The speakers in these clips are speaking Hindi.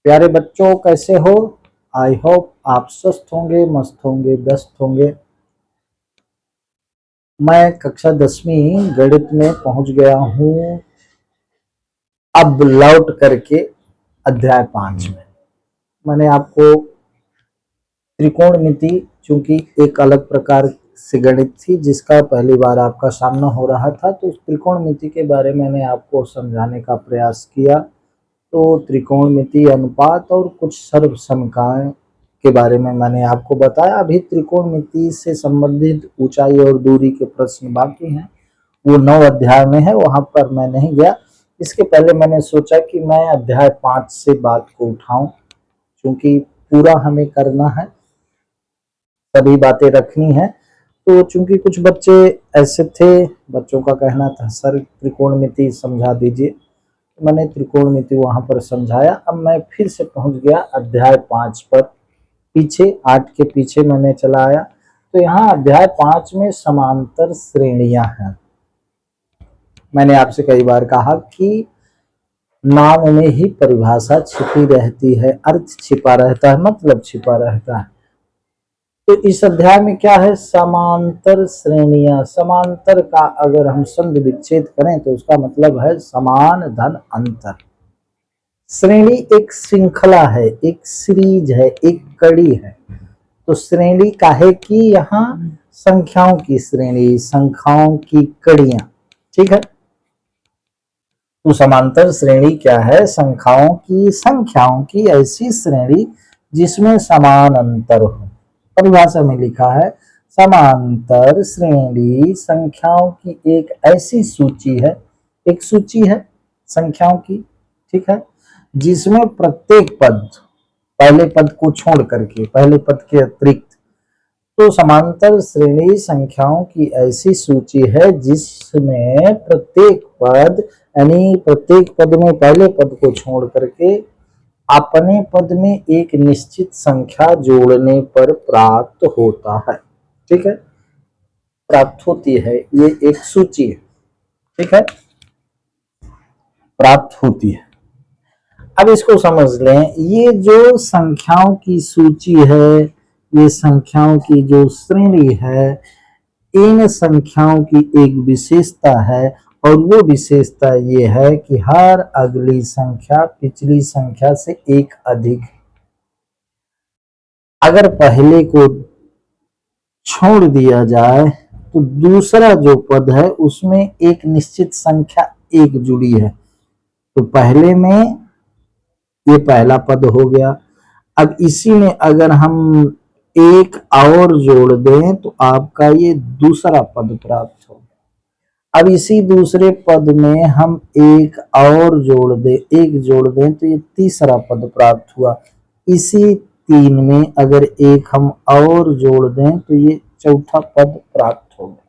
प्यारे बच्चों, कैसे हो? आई होप आप स्वस्थ होंगे, मस्त होंगे, व्यस्त होंगे। मैं कक्षा 10वीं गणित में पहुंच गया हूं, अब लौट करके अध्याय 5 में। मैंने आपको त्रिकोणमिति, चूंकि एक अलग प्रकार से गणित थी जिसका पहली बार आपका सामना हो रहा था, तो उस त्रिकोणमिति के बारे में मैंने आपको समझाने का प्रयास किया। तो त्रिकोणमिति, अनुपात और कुछ सर्वसमीकरण के बारे में मैंने आपको बताया। अभी त्रिकोणमिति से संबंधित ऊंचाई और दूरी के प्रश्न बाकी हैं, वो 9 अध्याय में है, वहां पर मैं नहीं गया। इसके पहले मैंने सोचा कि मैं अध्याय 5 से बात को उठाऊं, क्योंकि पूरा हमें करना है, सभी बातें रखनी है। तो चूंकि कुछ बच्चे ऐसे थे, बच्चों का कहना था सर त्रिकोणमिति समझा दीजिए, मैंने त्रिकोणमिति वहां पर समझाया। अब मैं फिर से पहुंच गया अध्याय 5 पर, पीछे 8 के पीछे मैंने चला आया। तो यहाँ अध्याय 5 में समांतर श्रेणियां हैं। मैंने आपसे कई बार कहा कि नाम में ही परिभाषा छिपी रहती है, अर्थ छिपा रहता है, मतलब छिपा रहता है। तो इस अध्याय में क्या है? समांतर श्रेणियां। समांतर का अगर हम संधि विच्छेद करें तो उसका मतलब है समान धन अंतर। श्रेणी एक श्रृंखला है, एक सीरीज है, एक कड़ी है। तो श्रेणी काहे की? यहाँ संख्याओं की श्रेणी, संख्याओं की कड़ियां, ठीक है। तो समांतर श्रेणी क्या है? संख्याओं की ऐसी श्रेणी जिसमें समान अंतर हो। परिभाषा में लिखा है समांतर श्रेणी संख्याओं की एक ऐसी सूची है, एक सूची है संख्याओं की, ठीक है, जिसमें प्रत्येक पद, पहले पद को छोड़ करके, पहले पद के अतिरिक्त, तो समांतर श्रेणी संख्याओं की ऐसी सूची है जिसमें प्रत्येक पद, यानी प्रत्येक पद में पहले पद को छोड़ करके अपने पद में एक निश्चित संख्या जोड़ने पर प्राप्त होता है, ठीक है, प्राप्त होती है। ये एक सूची है, ठीक है, प्राप्त होती है। अब इसको समझ लें, ये जो संख्याओं की सूची है, ये संख्याओं की जो श्रेणी है, इन संख्याओं की एक विशेषता है, और वो विशेषता ये है कि हर अगली संख्या पिछली संख्या से एक अधिक है। अगर पहले को छोड़ दिया जाए तो दूसरा जो पद है उसमें एक निश्चित संख्या एक जुड़ी है, तो पहले में ये पहला पद हो गया। अब इसी में अगर हम एक और जोड़ दें तो आपका ये दूसरा पद प्राप्त हो। अब इसी दूसरे पद में हम एक और एक जोड़ दें तो ये तीसरा पद प्राप्त हुआ। इसी 3 में अगर एक हम और जोड़ दें तो ये चौथा पद प्राप्त हो गया।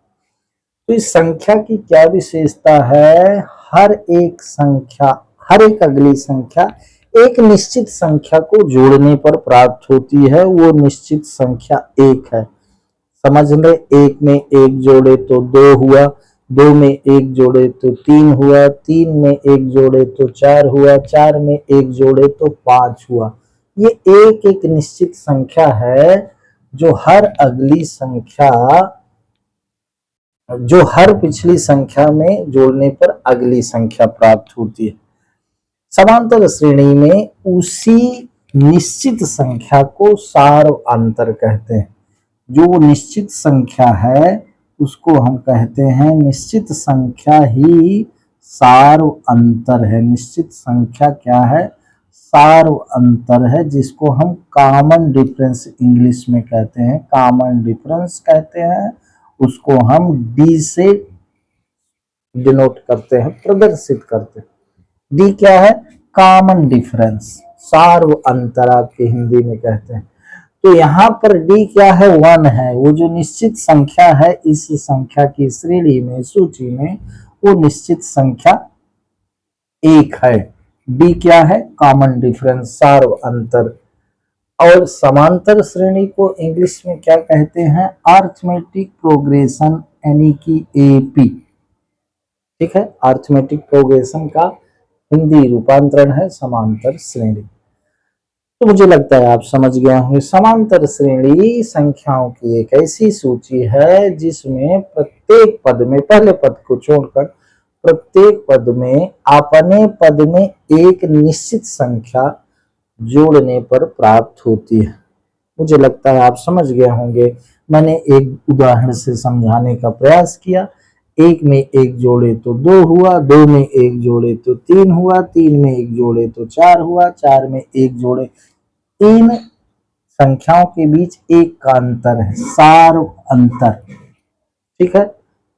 तो इस संख्या की क्या विशेषता है? हर एक अगली संख्या एक निश्चित संख्या को जोड़ने पर प्राप्त होती है, वो निश्चित संख्या एक है। समझ ले, एक में एक जोड़े तो 2 हुआ, 2 में एक जोड़े तो 3 हुआ, 3 में एक जोड़े तो 4 हुआ, 4 में एक जोड़े तो 5 हुआ। ये एक एक निश्चित संख्या है जो हर पिछली संख्या में जोड़ने पर अगली संख्या प्राप्त होती है। समांतर श्रेणी में उसी निश्चित संख्या को सार अंतर कहते हैं। जो निश्चित संख्या है उसको हम कहते हैं, निश्चित संख्या ही सार अंतर है। निश्चित संख्या क्या है? सार अंतर है, जिसको हम कॉमन डिफरेंस इंग्लिश में कहते हैं, कॉमन डिफरेंस कहते हैं। उसको हम डी से डिनोट करते हैं, प्रदर्शित करते हैं। डी क्या है? कॉमन डिफरेंस, सार्व अंतर आपके हिंदी में कहते हैं। तो यहाँ पर डी क्या है? 1 है। वो जो निश्चित संख्या है इस संख्या की श्रेणी में, सूची में, वो निश्चित संख्या 1 है। डी क्या है? कॉमन डिफरेंस, सार्व अंतर। और समांतर श्रेणी को इंग्लिश में क्या कहते हैं? अरिथमेटिक प्रोग्रेशन, यानी कि एपी, ठीक है। अरिथमेटिक प्रोग्रेशन का हिंदी रूपांतरण है समांतर श्रेणी। तो मुझे लगता है आप समझ गए होंगे। समांतर श्रेणी संख्याओं की एक ऐसी सूची है जिसमें प्रत्येक पद में, पहले पद को छोड़कर प्रत्येक पद में अपने पद में एक निश्चित संख्या जोड़ने पर प्राप्त होती है। मुझे लगता है आप समझ गए होंगे। मैंने एक उदाहरण से समझाने का प्रयास किया। एक में एक जोड़े तो दो हुआ, दो में एक जोड़े तो तीन हुआ, तीन में एक जोड़े तो चार हुआ, चार में एक जोड़े। इन संख्याओं के बीच एक का अंतर है, सार्व अंतर। ठीक है,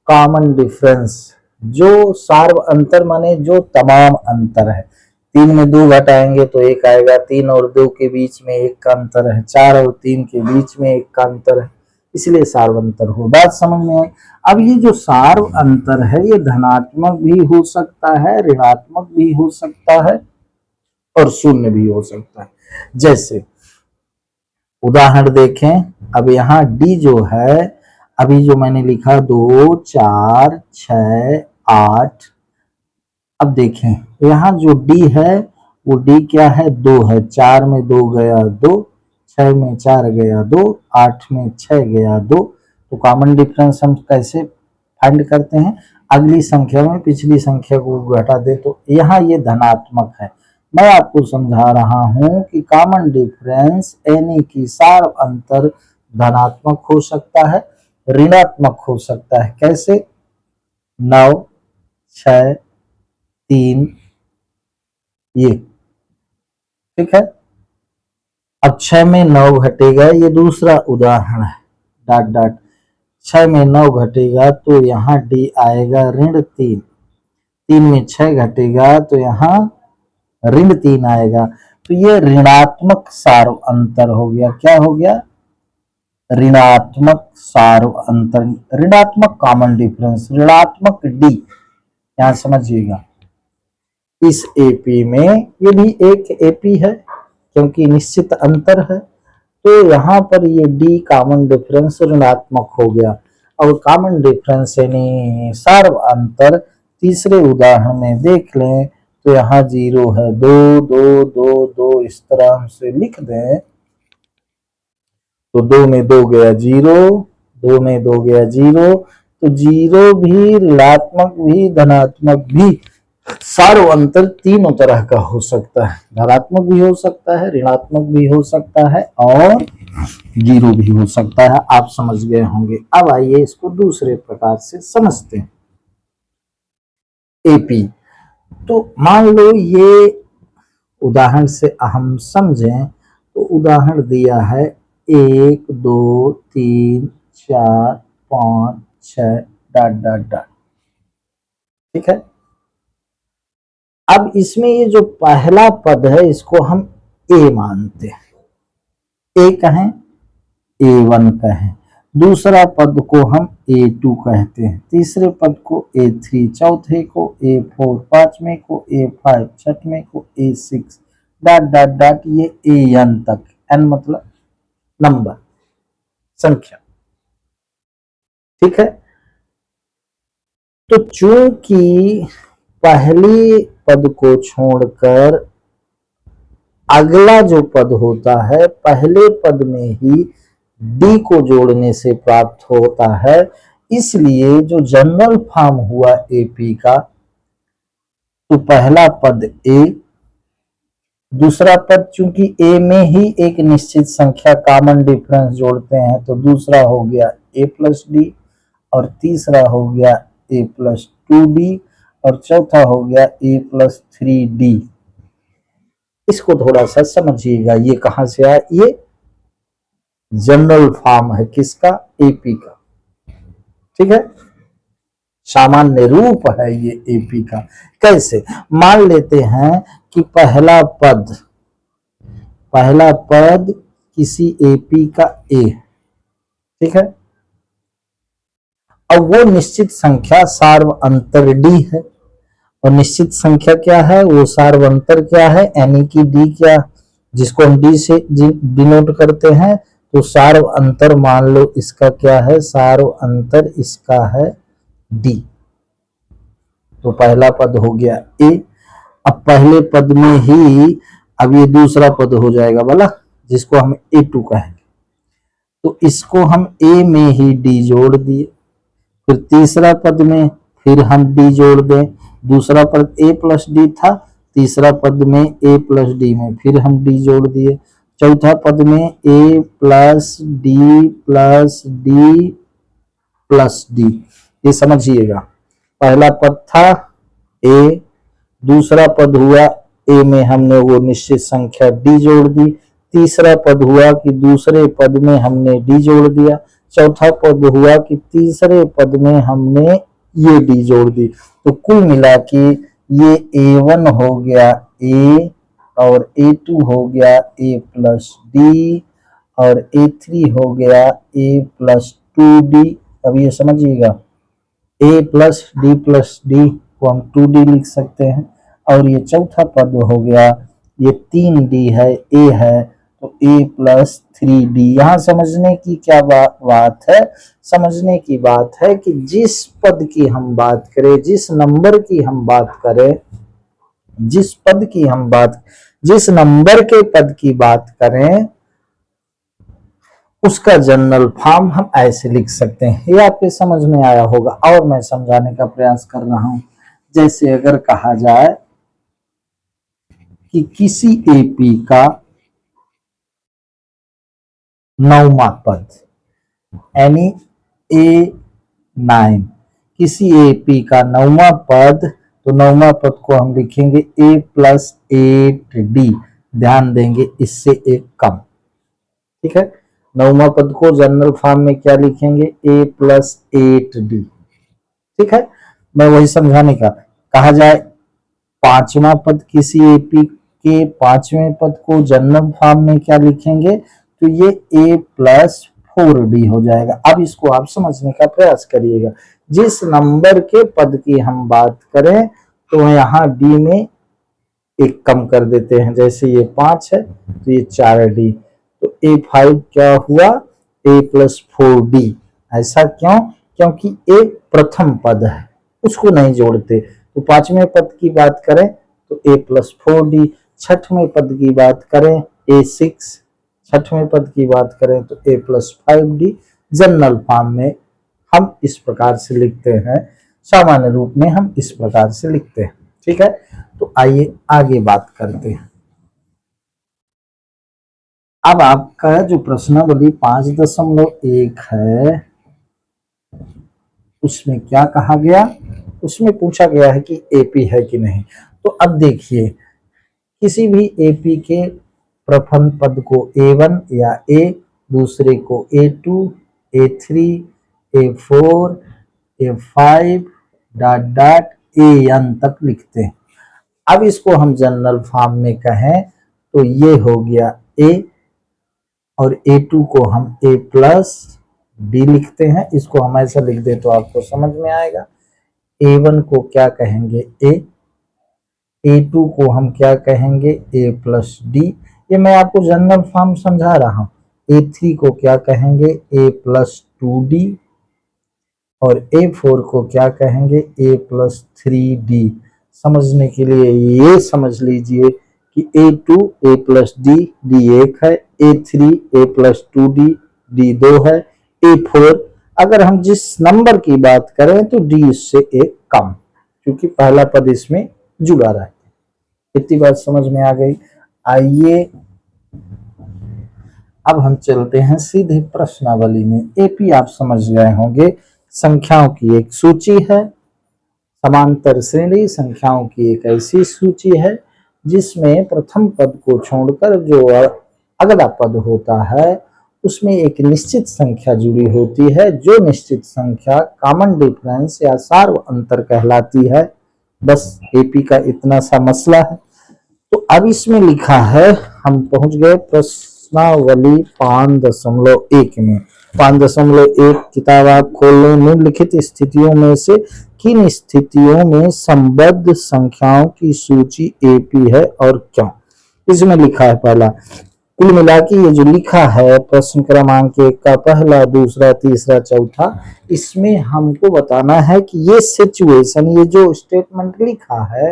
कॉमन डिफरेंस। जो सार्व अंतर माने जो तमाम अंतर है। तीन में दो घटाएंगे तो एक आएगा, तीन और दो के बीच में एक का अंतर है, चार और तीन के बीच में एक का अंतर है, इसलिए सार्व अंतर हो। बात समझ में आई। अब ये जो सार्व अंतर है ये धनात्मक भी हो सकता है, ऋणात्मक भी हो सकता है और शून्य भी हो सकता है। जैसे उदाहरण देखें, अब यहाँ डी जो है, अभी जो मैंने लिखा 2 4 6 8, अब देखें यहाँ जो डी है वो डी क्या है, 2 है। 4 में 2 गया 2, 6 में 4 गया 2, 8 में 6 गया 2। तो कॉमन डिफरेंस हम कैसे फाइंड करते हैं, अगली संख्या में पिछली संख्या को घटा दे। तो यहाँ ये धनात्मक है। मैं आपको समझा रहा हूं कि कॉमन डिफरेंस यानी कि सार्व अंतर धनात्मक हो सकता है, ऋणात्मक हो सकता है। कैसे, 9 6 3 ये, ठीक है। अब 6 में 9 घटेगा, ये दूसरा उदाहरण है, डॉट डॉट। 6 में 9 घटेगा तो यहाँ डी आएगा ऋण 3, 3 में 6 घटेगा तो यहाँ ऋण 3 आएगा। तो ये ऋणात्मक सार्व अंतर हो गया। क्या हो गया, ऋणात्मक सार्व अंतर, ऋणात्मक कॉमन डिफरेंस, ऋणात्मक डी। यहां समझिएगा, इस एपी में ये भी एक एपी है क्योंकि निश्चित अंतर है, तो यहाँ पर ये डी कॉमन डिफरेंस ऋणात्मक हो गया। और कॉमन डिफरेंस यानी सार्व अंतर तीसरे उदाहरण में देख लें तो यहाँ 0 है, 2 2 2 2 इस तरह हम से लिख दें तो 2 में 2 गया 0, 2 में 2 गया 0। तो 0 भी, ऋणात्मक भी, धनात्मक भी। सार्व अंतर तीनों तरह का हो सकता है, धनात्मक भी हो सकता है, ऋणात्मक भी हो सकता है और 0 भी हो सकता है। आप समझ गए होंगे। अब आइए इसको दूसरे प्रकार से समझते हैं। एपी, तो मान लो ये उदाहरण से हम समझें तो उदाहरण दिया है 1 2 3 4 5 6 डॉट डॉट डॉट, ठीक है। अब इसमें ये जो पहला पद है इसको हम ए मानते हैं, ए कहें, A1 कहें। दूसरा पद को हम A2 कहते हैं, तीसरे पद को A3, चौथे को A4, पांचवें को A5, छठवें को A6 डॉट डॉट डॉट, ये AN तक। N मतलब नंबर, संख्या, ठीक है। तो चूंकि पहली पद को छोड़कर अगला जो पद होता है पहले पद में ही डी को जोड़ने से प्राप्त होता है, इसलिए जो जनरल फॉर्म हुआ एपी का, तो पहला पद ए, दूसरा पद चूंकि ए में ही एक निश्चित संख्या कॉमन डिफरेंस जोड़ते हैं तो दूसरा हो गया ए प्लस डी, और तीसरा हो गया ए प्लस 2डी, और चौथा हो गया ए प्लस 3डी। इसको थोड़ा सा समझिएगा, ये कहां से आया, ये जनरल फॉर्म है किसका, एपी का, ठीक है। सामान्य रूप है ये एपी का। कैसे, मान लेते हैं कि पहला पद किसी एपी का ए, ठीक है। अब वो निश्चित संख्या सार्व अंतर डी है, और निश्चित संख्या क्या है, वो सार्व अंतर क्या है, यानी कि डी क्या, जिसको हम डी से डिनोट करते हैं। तो सार्व अंतर मान लो इसका क्या है, सार्व अंतर इसका है डी। तो पहला पद हो गया ए। अब पहले पद में ही अब ये दूसरा पद हो जाएगा वाला, जिसको हम A2 कहेंगे। तो इसको हम A में ही D जोड़ दिए, फिर तीसरा पद में फिर हम D जोड़ दें, दूसरा पद A प्लस D था, तीसरा पद में A प्लस D में फिर हम D जोड़ दिए, चौथा पद में A plus D plus D plus D। ये समझिएगा, पहला पद था A, दूसरा पद हुआ A में हमने वो निश्चित संख्या D जोड़ दी, तीसरा पद हुआ कि दूसरे पद में हमने D जोड़ दिया, चौथा पद हुआ कि तीसरे पद में हमने ये D जोड़ दी। तो कुल मिला के ये A1 हो गया A, और A2 हो गया A प्लस D, और A3 हो गया A प्लस 2D। अब ये समझिएगा, A प्लस D को हम 2D लिख सकते हैं, और ये चौथा पद हो गया, ये 3D है, A है, तो A प्लस 3D। यहाँ समझने की क्या बात है, समझने की बात है कि जिस पद की हम बात करें, जिस नंबर की हम बात करें, जिस नंबर के पद की बात करें, उसका जनरल फॉर्म हम ऐसे लिख सकते हैं। ये आपके समझ में आया होगा, और मैं समझाने का प्रयास कर रहा हूं। जैसे अगर कहा जाए कि किसी एपी का 9वां पद, यानी A9, किसी एपी का 9वां पद, तो 9वां पद को हम लिखेंगे A प्लस 8D। ध्यान देंगे, इससे एक कम। ठीक है, 9वां पद को जनरल फॉर्म में क्या लिखेंगे, A प्लस 8D। ठीक है, मैं वही समझाने का। कहा जाए 5वां पद, किसी एपी के 5वें पद को जनरल फॉर्म में क्या लिखेंगे, तो ये A प्लस 4D हो जाएगा। अब इसको आप समझने का प्रयास करिएगा। जिस नंबर के पद की हम बात करें, तो यहाँ D में एक कम कर देते हैं। जैसे ये 5 है तो ये 4D, तो A5 क्या हुआ, A प्लस 4D। ऐसा क्यों, क्योंकि A प्रथम पद है, उसको नहीं जोड़ते। तो 5वें पद की बात करें तो A प्लस 4D, 6वें पद की बात करें A6, 6वें पद की बात करें तो A plus 5D। General form में हम इस प्रकार से लिखते हैं, सामान्य रूप में हम इस प्रकार से लिखते हैं। ठीक है, तो आइए आगे बात करते हैं। अब आपका जो प्रश्नावली 5.1 है, उसमें क्या कहा गया, उसमें पूछा गया है कि एपी है कि नहीं। तो अब देखिए, किसी भी एपी के प्रथम पद को A1 या A, दूसरे को A2, A3, A4, A5 dot dot AN तक लिखते हैं। अब इसको हम जनरल फॉर्म में कहें तो ये हो गया A, और A2 को हम A प्लस D लिखते हैं। इसको हम ऐसा लिख दे तो आपको समझ में आएगा। A1 को क्या कहेंगे A, A2 को हम क्या कहेंगे A प्लस D। ये मैं आपको जनरल फॉर्म समझा रहा हूँ। A3 को क्या कहेंगे A प्लस 2D, और A4 को क्या कहेंगे A प्लस 3D। समझने के लिए ये समझ लीजिए कि A2 A plus D, D 1 है, A3 A plus 2D, D 2 है, A4 अगर हम जिस नंबर की बात करें तो D इससे एक कम, क्योंकि पहला पद इसमें जुड़ा रहता है। इतनी बात समझ में आ गई। आइए अब हम चलते हैं सीधे प्रश्नावली में। एपी आप समझ गए होंगे, संख्याओं की एक सूची है, समांतर श्रेणी संख्याओं की एक ऐसी सूची है जिसमें प्रथम पद को छोड़कर जो अगला पद होता है उसमें एक निश्चित संख्या जुड़ी होती है, जो निश्चित संख्या कॉमन डिफरेंस या सार्व अंतर कहलाती है। बस एपी का इतना सा मसला है। तो अब इसमें लिखा है, हम पहुंच गए प्रश्नावली 5.1 में। 5.1 किताब आप खोल लें। निम्नलिखित स्थितियों में से किन स्थितियों में संबद्ध संख्याओं की सूची एपी है और क्यों। इसमें लिखा है पहला, कुल मिला के ये जो लिखा है प्रश्न क्रमांक 1 का पहला, दूसरा, तीसरा, चौथा, इसमें हमको बताना है कि ये सिचुएशन, ये जो स्टेटमेंट लिखा है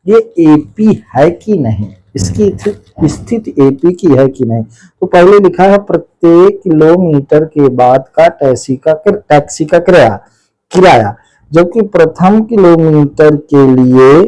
ये एपी है कि नहीं। इसकी स्थिति एपी की है कि नहीं। तो पहले लिखा है प्रत्येक किलोमीटर के बाद का टैक्सी का किराया, जबकि प्रथम किलोमीटर के लिए